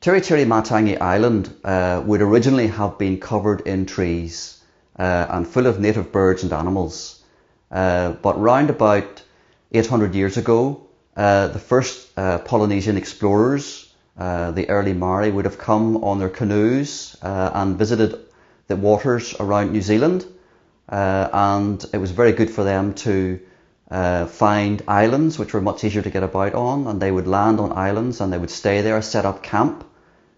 Tiritiri Matangi Island would originally have been covered in trees and full of native birds and animals. But round about 800 years ago, the first Polynesian explorers, the early Maori, would have come on their canoes and visited the waters around New Zealand. And it was very good for them to find islands which were much easier to get about on, and they would land on islands and they would stay there, set up camp,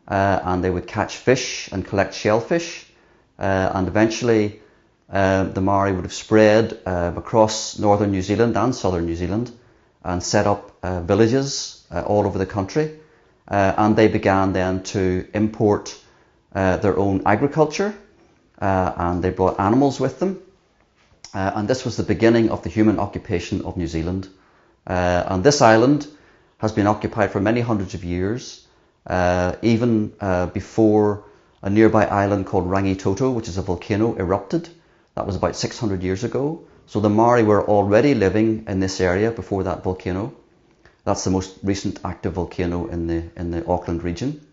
and they would catch fish and collect shellfish, and eventually the Maori would have spread across northern New Zealand and southern New Zealand and set up villages all over the country, and they began then to import their own agriculture, and they brought animals with them. And this was the beginning of the human occupation of New Zealand. And this island has been occupied for many hundreds of years, even before a nearby island called Rangitoto, which is a volcano, erupted. That was about 600 years ago. So the Maori were already living in this area before that volcano. That's the most recent active volcano in the Auckland region.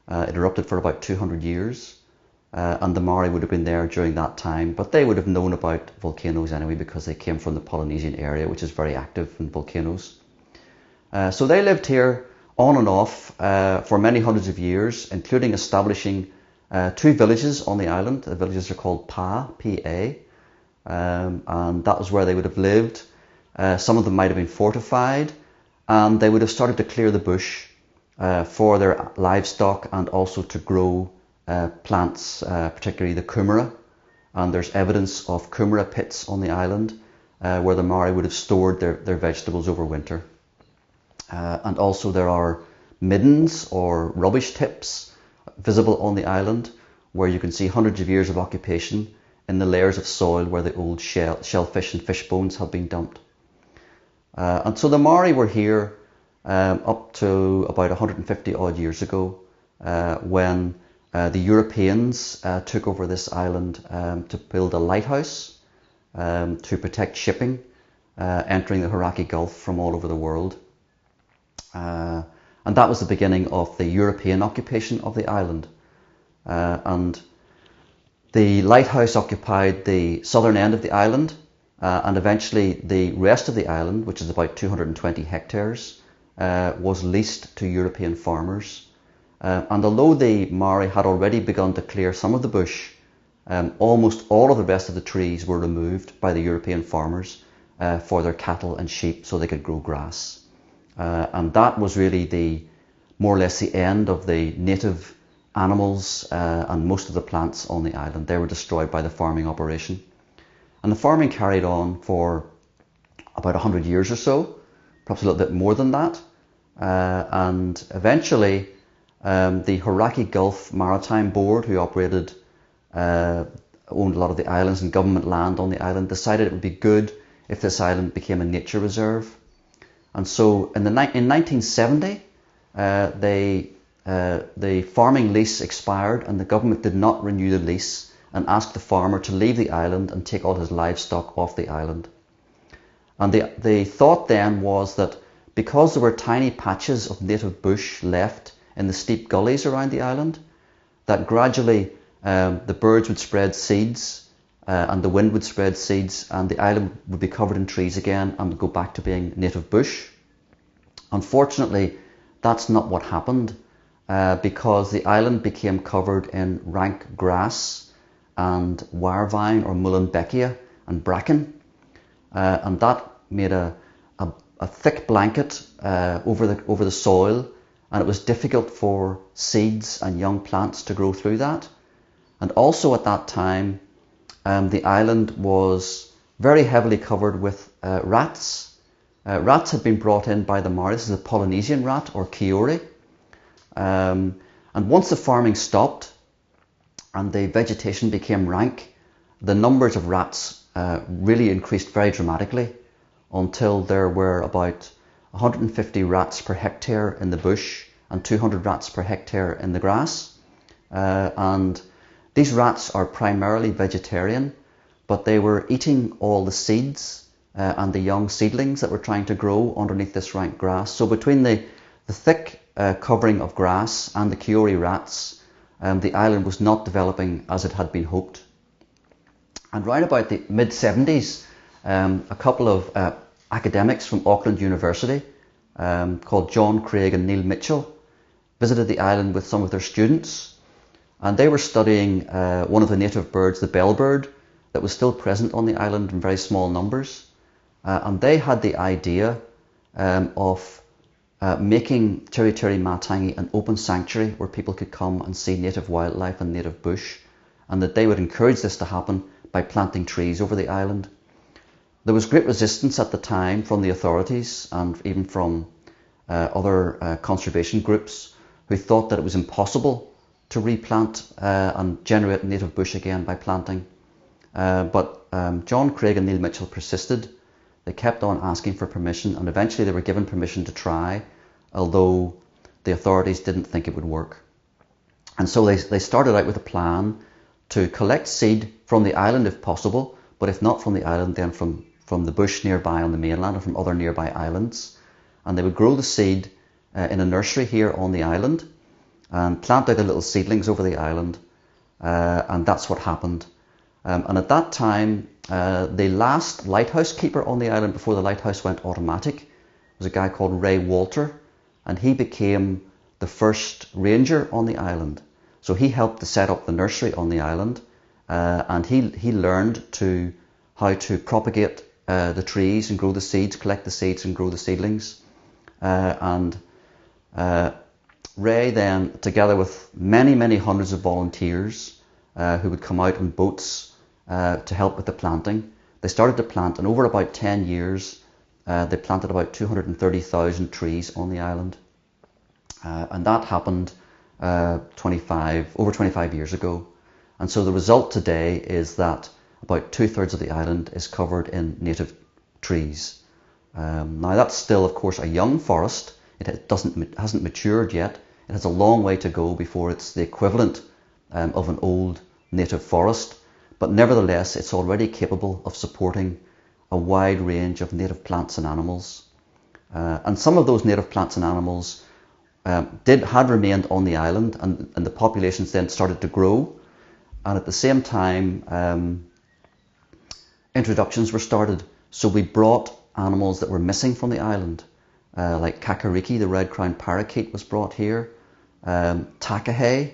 It erupted for about 200 years. And the Maori would have been there during that time, but they would have known about volcanoes anyway because they came from the Polynesian area, which is very active in volcanoes. So they lived here on and off for many hundreds of years, including establishing 2 villages on the island. The villages are called Pa, P-A, and that was where they would have lived. Some of them might have been fortified, and they would have started to clear the bush for their livestock and also to grow plants, particularly the kumara, and there's evidence of kumara pits on the island where the Maori would have stored their vegetables over winter. And also there are middens or rubbish tips visible on the island where you can see hundreds of years of occupation in the layers of soil where the old shellfish and fish bones have been dumped. And so the Maori were here up to about 150 odd years ago when the Europeans took over this island to build a lighthouse to protect shipping entering the Hauraki Gulf from all over the world. And that was the beginning of the European occupation of the island. And the lighthouse occupied the southern end of the island, and eventually the rest of the island, which is about 220 hectares, was leased to European farmers. And although the Maori had already begun to clear some of the bush, almost all of the rest of the trees were removed by the European farmers for their cattle and sheep so they could grow grass. And that was really more or less the end of the native animals and most of the plants on the island. They were destroyed by the farming operation. And the farming carried on for about 100 years or so, perhaps a little bit more than that. And eventually, the Hauraki Gulf Maritime Board, who owned a lot of the islands and government land on the island, decided it would be good if this island became a nature reserve. And so in 1970, the farming lease expired and the government did not renew the lease and asked the farmer to leave the island and take all his livestock off the island. And the thought then was that because there were tiny patches of native bush left in the steep gullies around the island, that gradually the birds would spread seeds and the wind would spread seeds and the island would be covered in trees again and would go back to being native bush. Unfortunately, that's not what happened because the island became covered in rank grass and wirevine or mullenbeckia and bracken, and that made a thick blanket over the soil, and it was difficult for seeds and young plants to grow through that. And also at that time, the island was very heavily covered with rats. Rats had been brought in by the Maori. This is a Polynesian rat, or kiori. And once the farming stopped and the vegetation became rank, the numbers of rats really increased very dramatically until there were about 150 rats per hectare in the bush and 200 rats per hectare in the grass. And these rats are primarily vegetarian, but they were eating all the seeds and the young seedlings that were trying to grow underneath this rank grass. So between the thick covering of grass and the Kiori rats, the island was not developing as it had been hoped. And right about the mid-70s, a couple of academics from Auckland University called John Craig and Neil Mitchell visited the island with some of their students, and they were studying one of the native birds, the bellbird, that was still present on the island in very small numbers. And they had the idea of making Tiritiri Matangi an open sanctuary where people could come and see native wildlife and native bush, and that they would encourage this to happen by planting trees over the island. There was great resistance at the time from the authorities and even from other conservation groups who thought that it was impossible to replant and generate native bush again by planting. But John Craig and Neil Mitchell persisted. They kept on asking for permission, and eventually they were given permission to try, although the authorities didn't think it would work. And so they started out with a plan to collect seed from the island if possible, but if not from the island, then from the bush nearby on the mainland and from other nearby islands. And they would grow the seed in a nursery here on the island and plant out the little seedlings over the island, and that's what happened. And at that time, the last lighthouse keeper on the island before the lighthouse went automatic was a guy called Ray Walter, and he became the first ranger on the island. So he helped to set up the nursery on the island, and he learned how to propagate the trees and grow the seeds, collect the seeds and grow the seedlings. Ray then, together with many hundreds of volunteers who would come out on boats to help with the planting, they started to plant, and over about 10 years they planted about 230,000 trees on the island. And that happened over 25 years ago. And so the result today is that about 2/3 of the island is covered in native trees. Now that's still, of course, a young forest. It hasn't matured yet. It has a long way to go before it's the equivalent of an old native forest. But nevertheless, it's already capable of supporting a wide range of native plants and animals. And some of those native plants and animals had remained on the island, and the populations then started to grow. And at the same time, introductions were started. So we brought animals that were missing from the island, like kakariki, the red-crowned parakeet, was brought here. Takahe,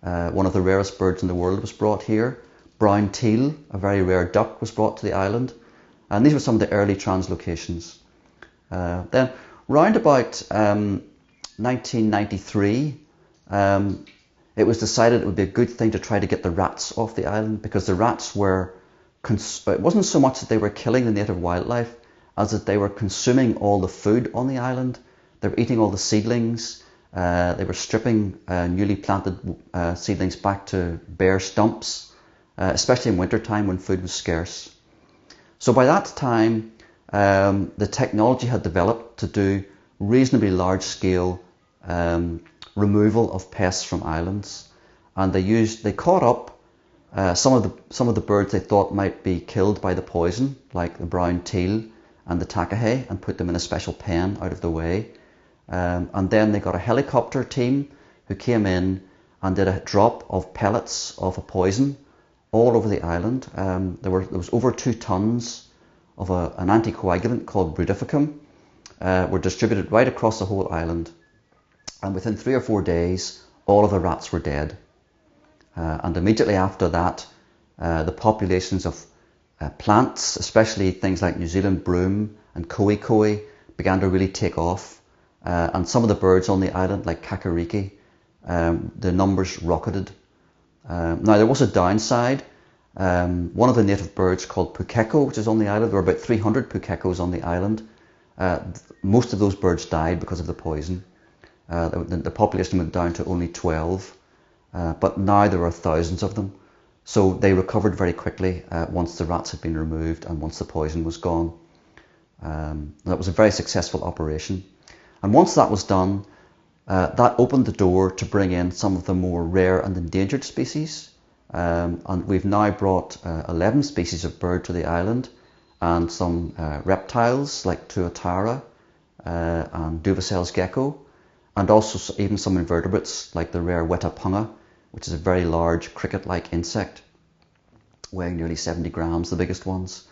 one of the rarest birds in the world, was brought here. Brown teal, a very rare duck, was brought to the island. And these were some of the early translocations. Then, round about 1993, it was decided it would be a good thing to try to get the rats off the island, because the rats were, it wasn't so much that they were killing the native wildlife as that they were consuming all the food on the island. They were eating all the seedlings. They were stripping newly planted seedlings back to bare stumps, especially in wintertime when food was scarce. So by that time, the technology had developed to do reasonably large-scale removal of pests from islands, and they caught up some of the birds they thought might be killed by the poison, like the brown teal and the takahe, and put them in a special pen out of the way. And then they got a helicopter team who came in and did a drop of pellets of a poison all over the island. There was over 2 tons of an anticoagulant called brudificum were distributed right across the whole island. And within 3 or 4 days, all of the rats were dead. And immediately after that, the populations of plants, especially things like New Zealand broom and koi, began to really take off. And some of the birds on the island, like kakariki, the numbers rocketed. Now there was a downside. One of the native birds called pukeko, which is on the island, there were about 300 pukekos on the island. Most of those birds died because of the poison. The population went down to only 12, but now there are thousands of them. So they recovered very quickly once the rats had been removed and once the poison was gone. That was a very successful operation. And once that was done, that opened the door to bring in some of the more rare and endangered species. And we've now brought 11 species of bird to the island, and some reptiles like tuatara and Duvasel's gecko. and also even some invertebrates like the rare Wetapunga, which is a very large cricket-like insect, weighing nearly 70 grams, the biggest ones.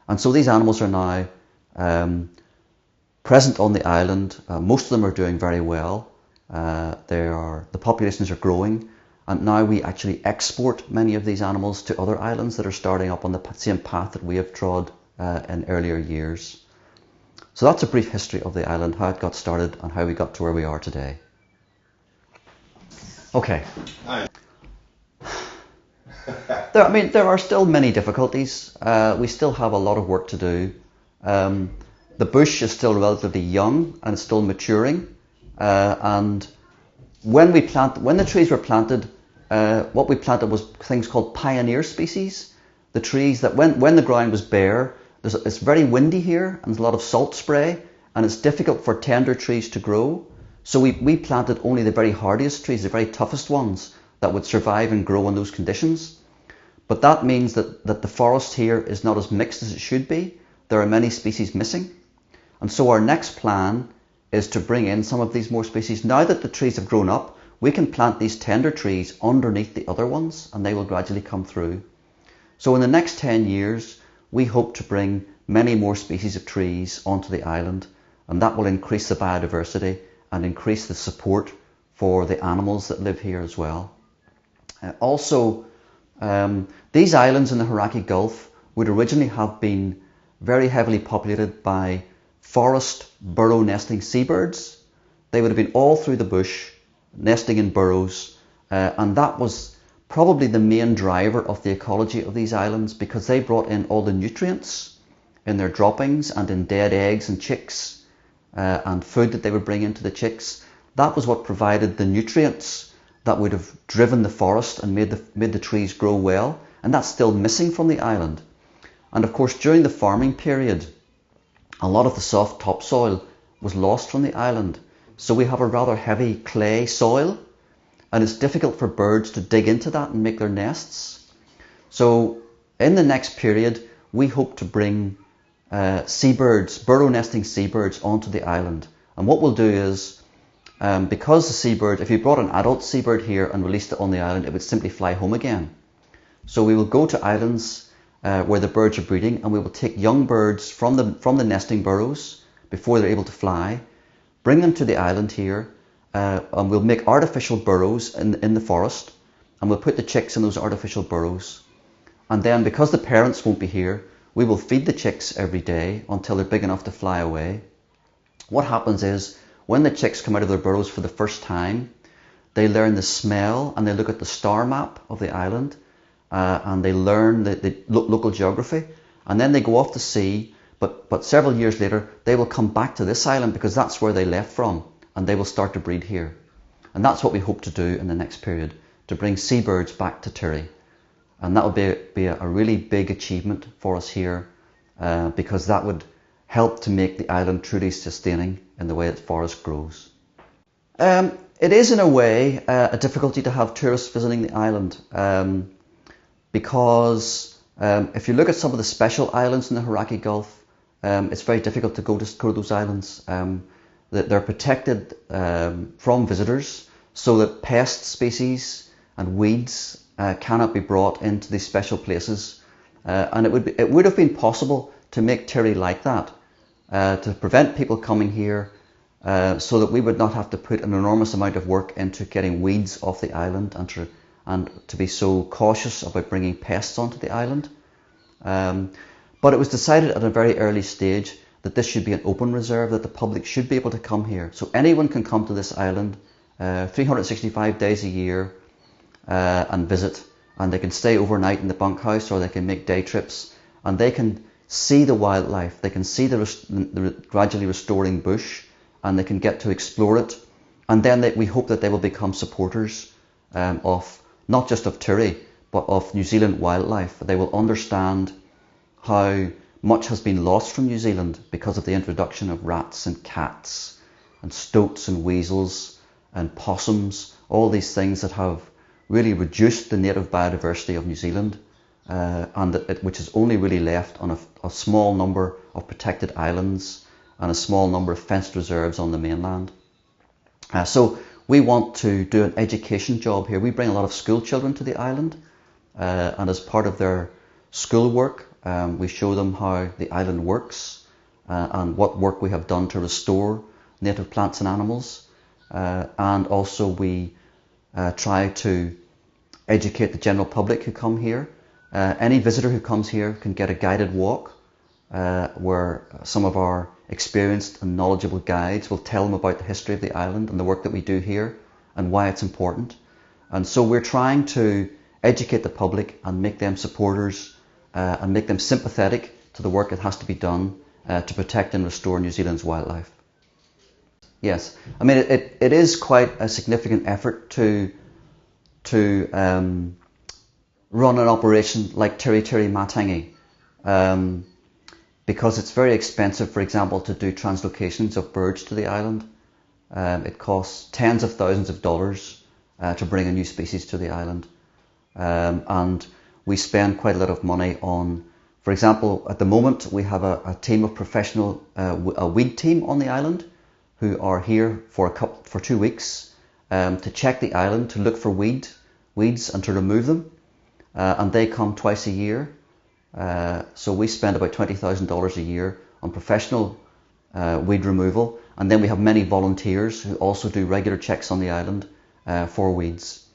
And so these animals are now present on the island. Most of them are doing very well. The populations are growing, and now we actually export many of these animals to other islands that are starting up on the same path that we have trod in earlier years. So that's a brief history of the island, how it got started and how we got to where we are today. Okay. There are still many difficulties. We still have a lot of work to do. The bush is still relatively young and still maturing. And when the trees were planted, what we planted was things called pioneer species. The trees that when the ground was bare, it's very windy here and there's a lot of salt spray, and it's difficult for tender trees to grow. So we planted only the very hardiest trees, the very toughest ones that would survive and grow in those conditions. But that means that the forest here is not as mixed as it should be. There are many species missing. And so our next plan is to bring in some of these more species. Now that the trees have grown up, we can plant these tender trees underneath the other ones and they will gradually come through. So in the next 10 years, we hope to bring many more species of trees onto the island, and that will increase the biodiversity and increase the support for the animals that live here as well. These islands in the Hauraki Gulf would originally have been very heavily populated by forest burrow nesting seabirds. They would have been all through the bush, nesting in burrows, and that was probably the main driver of the ecology of these islands, because they brought in all the nutrients in their droppings and in dead eggs and chicks and food that they would bring into the chicks. That was what provided the nutrients that would have driven the forest and made the trees grow well, and that's still missing from the island. And of course, during the farming period, a lot of the soft topsoil was lost from the island. So we have a rather heavy clay soil, and it's difficult for birds to dig into that and make their nests. So in the next period, we hope to bring seabirds, burrow nesting seabirds, onto the island. And what we'll do is, because the seabird, if you brought an adult seabird here and released it on the island, it would simply fly home again. So we will go to islands where the birds are breeding, and we will take young birds from the nesting burrows before they're able to fly, bring them to the island here, and we'll make artificial burrows in the forest, and we'll put the chicks in those artificial burrows. And then, because the parents won't be here, we will feed the chicks every day until they're big enough to fly away. What happens is, when the chicks come out of their burrows for the first time, they learn the smell and they look at the star map of the island, and they learn the local geography, and then they go off to sea. But several years later, they will come back to this island because that's where they left from, and they will start to breed here. And that's what we hope to do in the next period, to bring seabirds back to Tiri. And that would be a really big achievement for us here, because that would help to make the island truly sustaining in the way its forest grows. It is in a way a difficulty to have tourists visiting the island, because if you look at some of the special islands in the Hauraki Gulf, it's very difficult to go to those islands. They're protected from visitors so that pest species and weeds cannot be brought into these special places. And it would have been possible to make Tiri like that, to prevent people coming here, so that we would not have to put an enormous amount of work into getting weeds off the island and to be so cautious about bringing pests onto the island. But it was decided at a very early stage that this should be an open reserve, that the public should be able to come here. So anyone can come to this island 365 days a year and visit, and they can stay overnight in the bunkhouse, or they can make day trips, and they can see the wildlife, they can see the gradually restoring bush, and they can get to explore it. And then we hope that they will become supporters of not just of Tiri, but of New Zealand wildlife. They will understand how much has been lost from New Zealand because of the introduction of rats and cats and stoats and weasels and possums, all these things that have really reduced the native biodiversity of New Zealand, which is only really left on a small number of protected islands and a small number of fenced reserves on the mainland. So we want to do an education job here. We bring a lot of school children to the island, and as part of their school work, we show them how the island works and what work we have done to restore native plants and animals. And also we try to educate the general public who come here. Any visitor who comes here can get a guided walk where some of our experienced and knowledgeable guides will tell them about the history of the island and the work that we do here and why it's important. And so we're trying to educate the public and make them supporters and make them sympathetic to the work that has to be done to protect and restore New Zealand's wildlife. Yes, I mean it is quite a significant effort to run an operation like Tiritiri Matangi, because it's very expensive, for example, to do translocations of birds to the island. It costs tens of thousands of dollars to bring a new species to the island. And we spend quite a lot of money on, for example, at the moment we have a team of professional, a weed team on the island who are here for 2 weeks to check the island, to look for weeds and to remove them. And they come twice a year. So we spend about $20,000 a year on professional weed removal, and then we have many volunteers who also do regular checks on the island for weeds.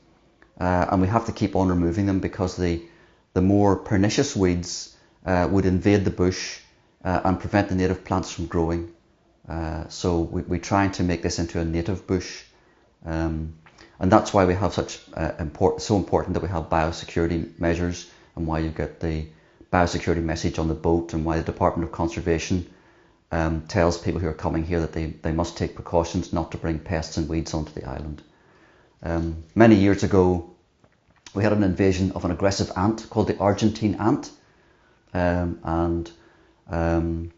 And we have to keep on removing them because the more pernicious weeds would invade the bush and prevent the native plants from growing. So we're trying to make this into a native bush. And that's why we have so important that we have biosecurity measures, and why you get the biosecurity message on the boat, and why the Department of Conservation tells people who are coming here that they must take precautions not to bring pests and weeds onto the island. Many years ago, we had an invasion of an aggressive ant called the Argentine ant, and an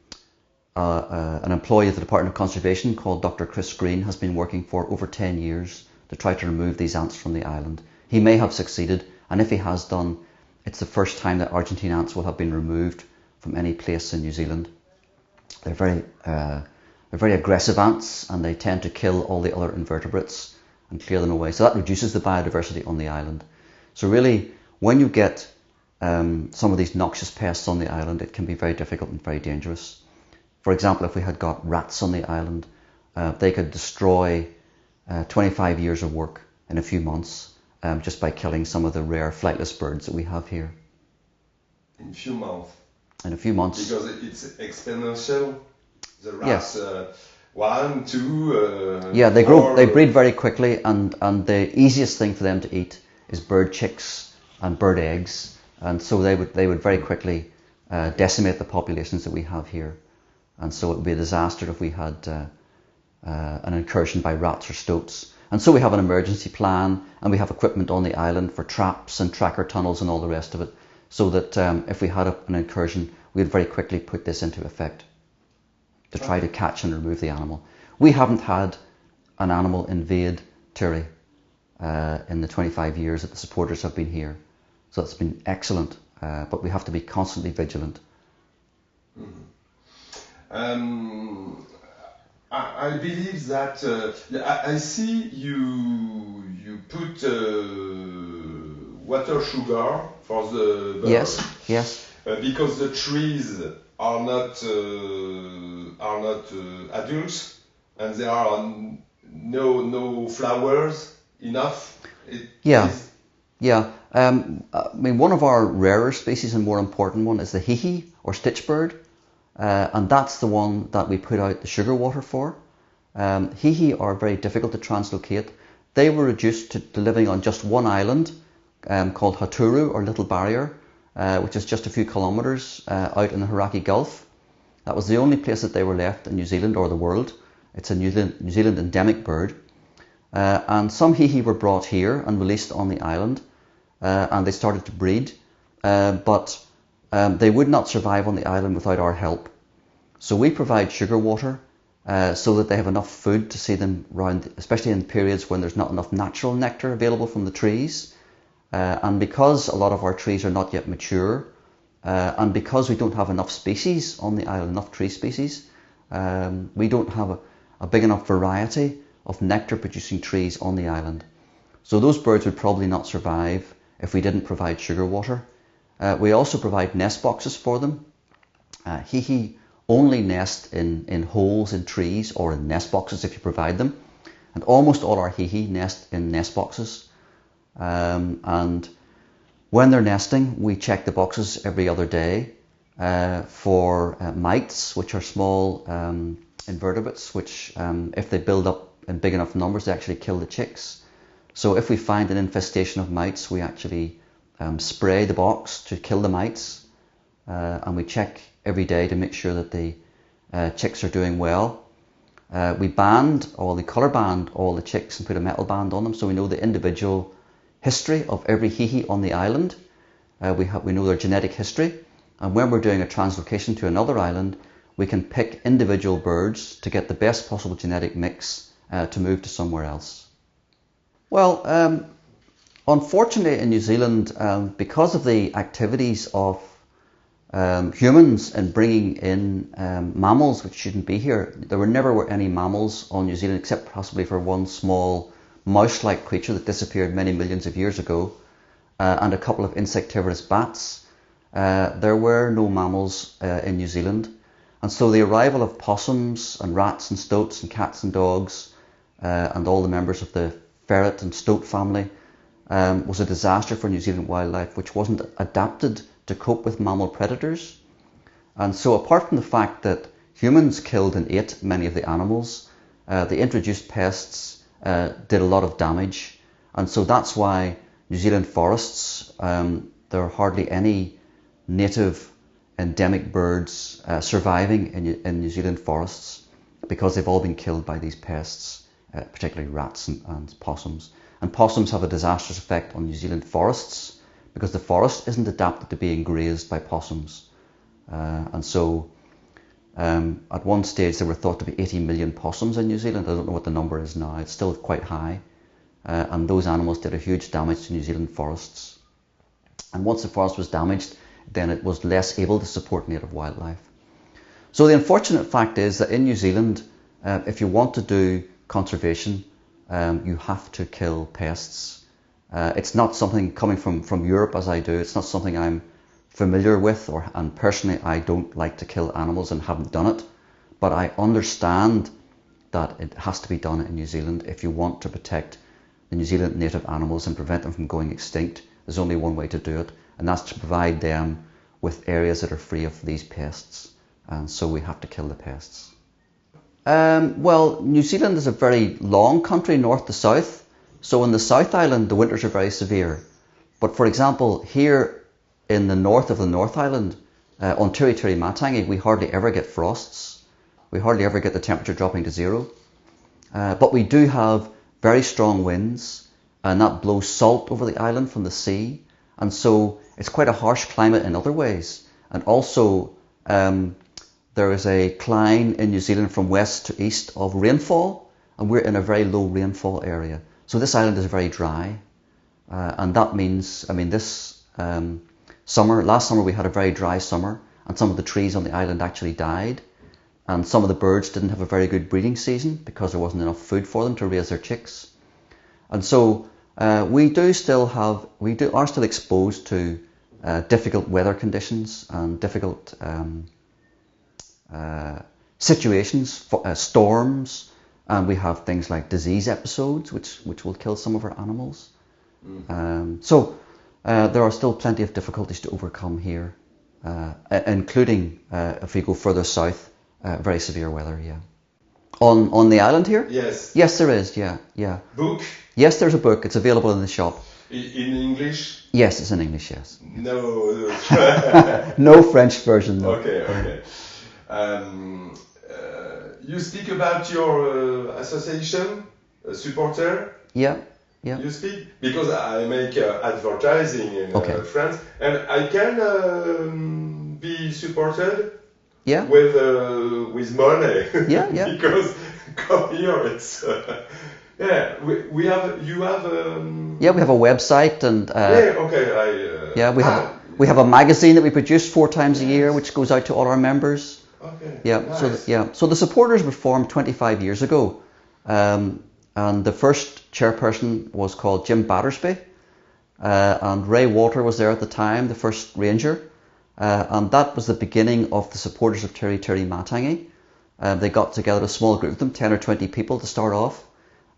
employee of the Department of Conservation called Dr. Chris Green has been working for over 10 years to try to remove these ants from the island. He may have succeeded, and if he has done, it's the first time that Argentine ants will have been removed from any place in New Zealand. They're very aggressive ants, and they tend to kill all the other invertebrates and clear them away. So that reduces the biodiversity on the island. So really, when you get some of these noxious pests on the island, it can be very difficult and very dangerous. For example, if we had got rats on the island, they could destroy 25 years of work in a few months just by killing some of the rare flightless birds that we have here. In a few months? In a few months. Because it's exponential? The rats, yes. 1, 2... yeah, they breed very quickly, and the easiest thing for them to eat is bird chicks and bird eggs, and so they would very quickly decimate the populations that we have here. And so it would be a disaster if we had an incursion by rats or stoats. And so we have an emergency plan, and we have equipment on the island for traps and tracker tunnels and all the rest of it, so that if we had an incursion, we would very quickly put this into effect to try to catch and remove the animal. We haven't had an animal invade Tiri in the 25 years that the supporters have been here. So it's been excellent, but we have to be constantly vigilant. Mm-hmm. I believe that I see you put water sugar for the birds. Yes. Because the trees are not adults, and there are no flowers enough. Yeah. I mean, one of our rarer species and more important one is the hihi or stitchbird. And that's the one that we put out the sugar water for. Hihi are very difficult to translocate. They were reduced to living on just one island called Haturu, or Little Barrier, which is just a few kilometres out in the Hauraki Gulf. That was the only place that they were left in New Zealand or the world. It's a New Zealand endemic bird. And some hihi were brought here and released on the island, and they started to breed. But they would not survive on the island without our help. So we provide sugar water so that they have enough food to see them round, especially in periods when there's not enough natural nectar available from the trees. And because a lot of our trees are not yet mature, and because we don't have enough species on the island, enough tree species, we don't have a big enough variety of nectar producing trees on the island. So those birds would probably not survive if we didn't provide sugar water. We also provide nest boxes for them. Hihi only nest in holes in trees or in nest boxes if you provide them. And almost all our hihi nest in nest boxes. And when they're nesting, we check the boxes every other day for mites, which are small invertebrates, which if they build up in big enough numbers, they actually kill the chicks. So if we find an infestation of mites, we actually spray the box to kill the mites, and we check every day to make sure that the chicks are doing well. We colour band all the chicks and put a metal band on them, so we know the individual history of every hihi on the island. We know their genetic history, and when we're doing a translocation to another island, we can pick individual birds to get the best possible genetic mix to move to somewhere else. Well, unfortunately in New Zealand, because of the activities of humans in bringing in mammals which shouldn't be here, there never were any mammals on New Zealand except possibly for one small mouse-like creature that disappeared many millions of years ago, and a couple of insectivorous bats. There were no mammals in New Zealand, and so the arrival of possums and rats and stoats and cats and dogs and all the members of the ferret and stoat family was a disaster for New Zealand wildlife, which wasn't adapted to cope with mammal predators. And so apart from the fact that humans killed and ate many of the animals, the introduced pests did a lot of damage. And so that's why New Zealand forests, there are hardly any native endemic birds surviving in New Zealand forests, because they've all been killed by these pests, particularly rats and possums. And possums have a disastrous effect on New Zealand forests because the forest isn't adapted to being grazed by possums. And so at one stage there were thought to be 80 million possums in New Zealand. I don't know what the number is now. It's still quite high. And those animals did a huge damage to New Zealand forests. And once the forest was damaged, then it was less able to support native wildlife. So the unfortunate fact is that in New Zealand, if you want to do conservation, you have to kill pests. It's not something coming from Europe as I do. It's not something I'm familiar with, and personally I don't like to kill animals and haven't done it. But I understand that it has to be done in New Zealand if you want to protect the New Zealand native animals and prevent them from going extinct. There's only one way to do it, and that's to provide them with areas that are free of these pests. And so we have to kill the pests. Well, New Zealand is a very long country, north to south. So in the South Island, the winters are very severe. But for example, here in the north of the North Island, on Tiritiri Matangi, we hardly ever get frosts. We hardly ever get the temperature dropping to zero. But we do have very strong winds, and that blows salt over the island from the sea. And so it's quite a harsh climate in other ways. And also, there is a decline in New Zealand from west to east of rainfall, and we're in a very low rainfall area. So this island is very dry, and that means, this last summer we had a very dry summer, and some of the trees on the island actually died, and some of the birds didn't have a very good breeding season because there wasn't enough food for them to raise their chicks. And so we are still exposed to difficult weather conditions and difficult situations, storms, and we have things like disease episodes which will kill some of our animals. So there are still plenty of difficulties to overcome here, including if we go further south, very severe weather. Yeah. On the island here? Yes. Yes, there is. Yeah. Book? Yes, there's a book. It's available in the shop. In English? Yes, it's in English. Yes. No. No French version. No. Okay. You speak about your association, supporter. Yeah. You speak because I make advertising in France, and I can be supported. Yeah. With money. Yeah. Because come here, it's we have you have. Yeah, we have a website and. We have a magazine that we produce 4 times a year, which goes out to all our members. Okay. Yeah. Nice. So the supporters were formed 25 years ago, and the first chairperson was called Jim Battersby, and Ray Walter was there at the time, the first ranger, and that was the beginning of the supporters of Tiritiri Matangi. They got together a small group of them, 10 or 20 people to start off,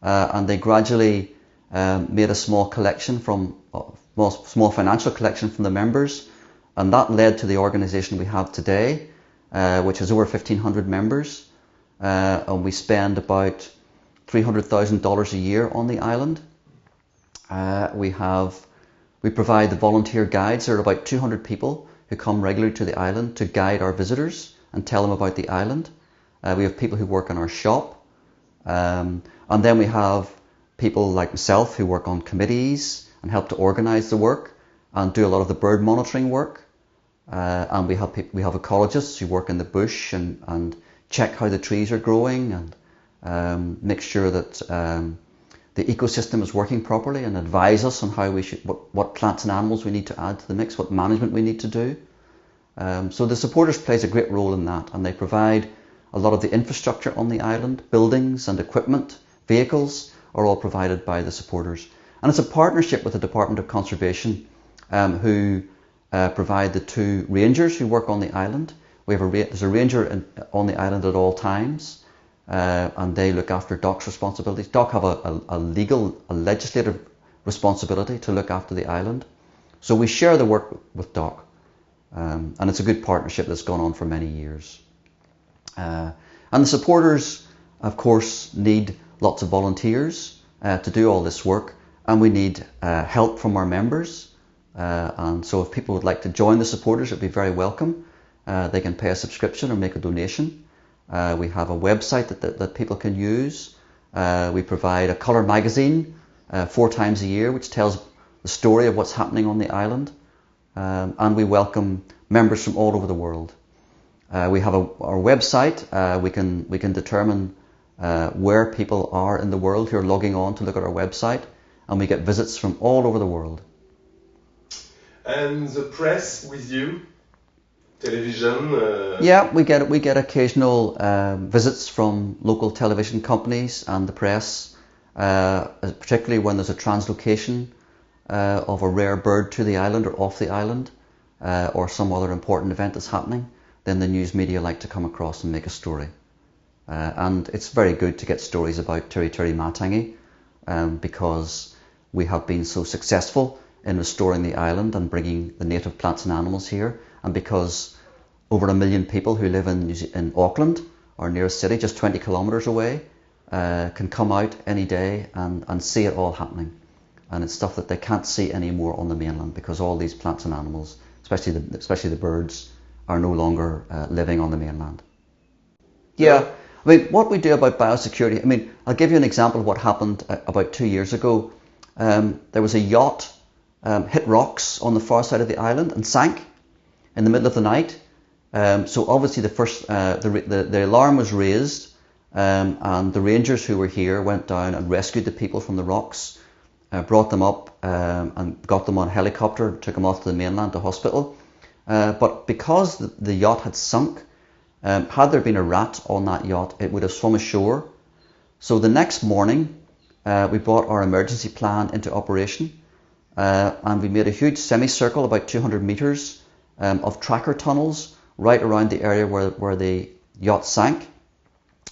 and they gradually made a small collection small financial collection from the members, and that led to the organisation we have today, which has over 1,500 members, and we spend about $300,000 a year on the island. We provide the volunteer guides. There are about 200 people who come regularly to the island to guide our visitors and tell them about the island. We have people who work in our shop, and then we have people like myself who work on committees and help to organise the work and do a lot of the bird monitoring work. And we have ecologists who work in the bush and check how the trees are growing and make sure that the ecosystem is working properly and advise us on how what plants and animals we need to add to the mix, what management we need to do. So the supporters plays a great role in that, and they provide a lot of the infrastructure on the island, buildings and equipment, vehicles are all provided by the supporters. And it's a partnership with the Department of Conservation who provide the 2 rangers who work on the island. There's a ranger on the island at all times, and they look after DOC's responsibilities. DOC have a legislative responsibility to look after the island. So we share the work with DOC, and it's a good partnership that's gone on for many years. And the supporters, of course, need lots of volunteers to do all this work, and we need help from our members. And so if people would like to join the supporters, it would be very welcome. They can pay a subscription or make a donation. We have a website that people can use. We provide a colour magazine 4 times a year, which tells the story of what's happening on the island. And we welcome members from all over the world. We have our website. We can determine where people are in the world who are logging on to look at our website, and we get visits from all over the world. And the press with you, television. Yeah, we get occasional visits from local television companies and the press, particularly when there's a translocation of a rare bird to the island or off the island, or some other important event that's happening. Then the news media like to come across and make a story. And it's very good to get stories about Tiritiri Matangi, because we have been so successful in restoring the island and bringing the native plants and animals here, and because over 1 million people who live in Auckland, our nearest city, just 20 kilometres away, can come out any day and see it all happening. And it's stuff that they can't see anymore on the mainland, because all these plants and animals, especially the birds, are no longer living on the mainland. Yeah, I mean, what we do about biosecurity, I mean, I'll give you an example of what happened about 2 years ago. There was a yacht hit rocks on the far side of the island and sank in the middle of the night. So obviously the alarm was raised, and the rangers who were here went down and rescued the people from the rocks, brought them up and got them on a helicopter, took them off to the mainland to hospital. But because the yacht had sunk, had there been a rat on that yacht, it would have swum ashore. So the next morning, we brought our emergency plan into operation, and we made a huge semicircle, about 200 metres, of tracker tunnels right around the area where the yacht sank.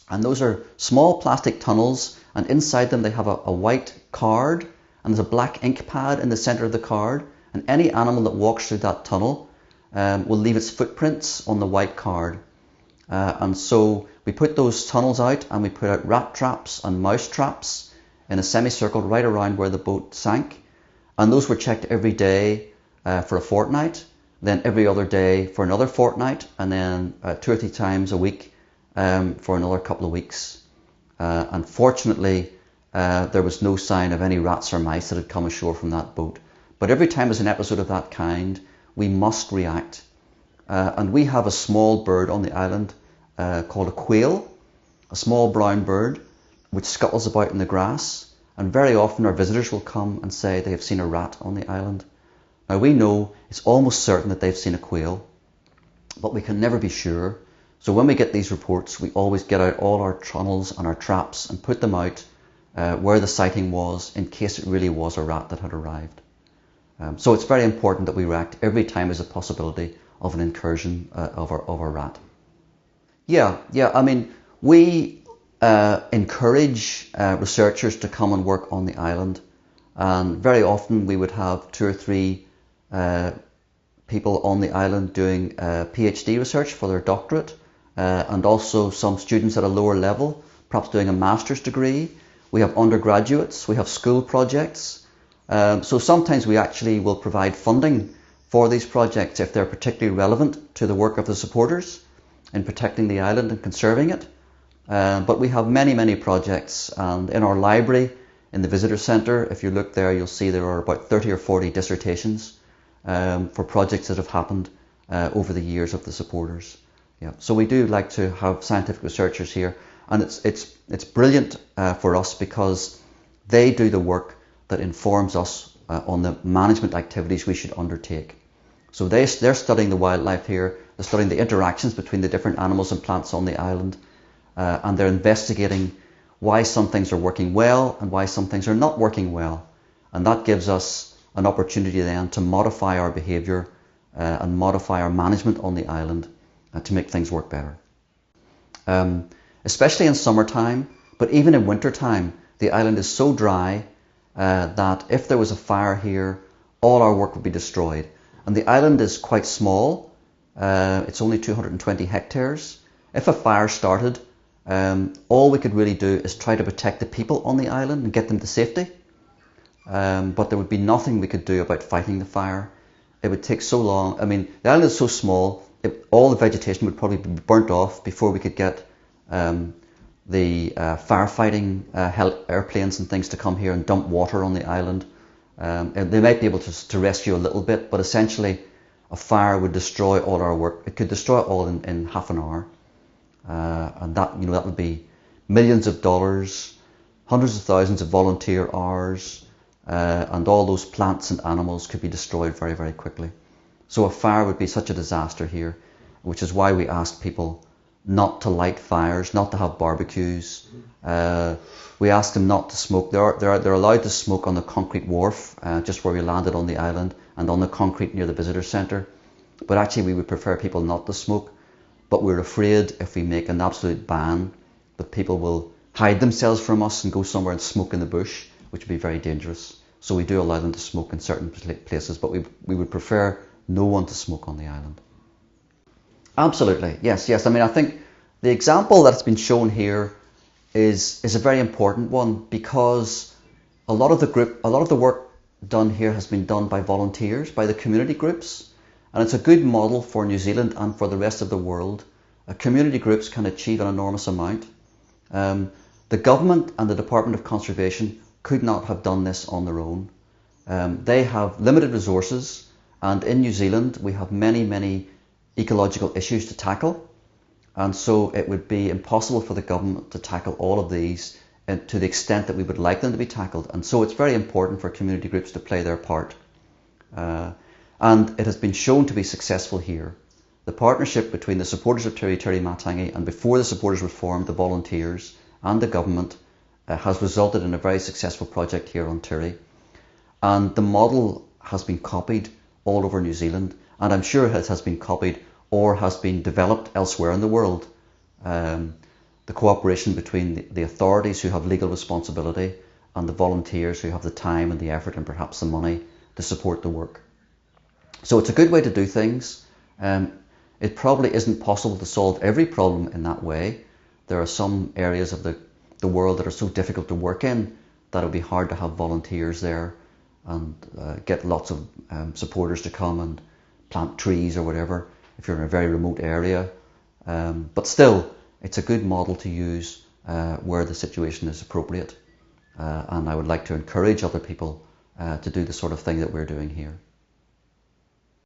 And those are small plastic tunnels, and inside them they have a white card, and there's a black ink pad in the centre of the card, and any animal that walks through that tunnel will leave its footprints on the white card. And so we put those tunnels out, and we put out rat traps and mouse traps in a semicircle right around where the boat sank. And those were checked every day for a fortnight, then every other day for another fortnight, and then 2 or 3 times a week for another couple of weeks. Unfortunately, there was no sign of any rats or mice that had come ashore from that boat. But every time there's an episode of that kind, we must react. And we have a small bird on the island called a quail, a small brown bird which scuttles about in the grass. And very often our visitors will come and say they have seen a rat on the island. Now we know it's almost certain that they've seen a quail, but we can never be sure. So when we get these reports, we always get out all our tunnels and our traps and put them out where the sighting was in case it really was a rat that had arrived. So it's very important that we react every time there's a possibility of an incursion of a rat. Yeah, I mean, we encourage researchers to come and work on the island, and very often we would have 2 or 3 people on the island doing PhD research for their doctorate, and also some students at a lower level, perhaps doing a master's degree. We have undergraduates, we have school projects. So sometimes we actually will provide funding for these projects if they're particularly relevant to the work of the supporters in protecting the island and conserving it. But we have many projects, and in our library, in the visitor centre, if you look there, you'll see there are about 30 or 40 dissertations for projects that have happened over the years of the supporters. Yeah. So we do like to have scientific researchers here, and it's brilliant for us because they do the work that informs us on the management activities we should undertake. So they're studying the wildlife here, they're studying the interactions between the different animals and plants on the island, and they're investigating why some things are working well and why some things are not working well. And that gives us an opportunity then to modify our behaviour and modify our management on the island to make things work better. Especially in summertime, but even in wintertime, the island is so dry that if there was a fire here, all our work would be destroyed. And the island is quite small, it's only 220 hectares. If a fire started, all we could really do is try to protect the people on the island and get them to safety. But there would be nothing we could do about fighting the fire. It would take so long. I mean, the island is so small, all the vegetation would probably be burnt off before we could get the firefighting airplanes and things to come here and dump water on the island. And they might be able to rescue a little bit, but essentially a fire would destroy all our work. It could destroy it all in half an hour. And that would be millions of dollars, hundreds of thousands of volunteer hours, and all those plants and animals could be destroyed very quickly. So a fire would be such a disaster here, which is why we ask people not to light fires, not to have barbecues. We ask them not to smoke. They're allowed to smoke on the concrete wharf, just where we landed on the island, and on the concrete near the visitor centre. But actually we would prefer people not to smoke. But we're afraid if we make an absolute ban that people will hide themselves from us and go somewhere and smoke in the bush, which would be very dangerous. So we do allow them to smoke in certain places, but we would prefer no one to smoke on the island. Absolutely, yes. I mean, I think the example that's been shown here is a very important one, because a lot of the work done here has been done by volunteers, by the community groups. And it's a good model for New Zealand and for the rest of the world. Community groups can achieve an enormous amount. The government and the Department of Conservation could not have done this on their own. They have limited resources, and in New Zealand we have many ecological issues to tackle. And so it would be impossible for the government to tackle all of these to the extent that we would like them to be tackled. And so it's very important for community groups to play their part. And it has been shown to be successful here. The partnership between the supporters of Tiritiri Matangi and, before the supporters were formed, the volunteers and the government has resulted in a very successful project here on Tiri. And the model has been copied all over New Zealand, and I'm sure it has been copied or has been developed elsewhere in the world. The cooperation between the authorities who have legal responsibility and the volunteers who have the time and the effort and perhaps the money to support the work. So it's a good way to do things. It probably isn't possible to solve every problem in that way. There are some areas of the world that are so difficult to work in that it would be hard to have volunteers there and get lots of supporters to come and plant trees or whatever if you're in a very remote area. But still, it's a good model to use where the situation is appropriate. And I would like to encourage other people to do the sort of thing that we're doing here.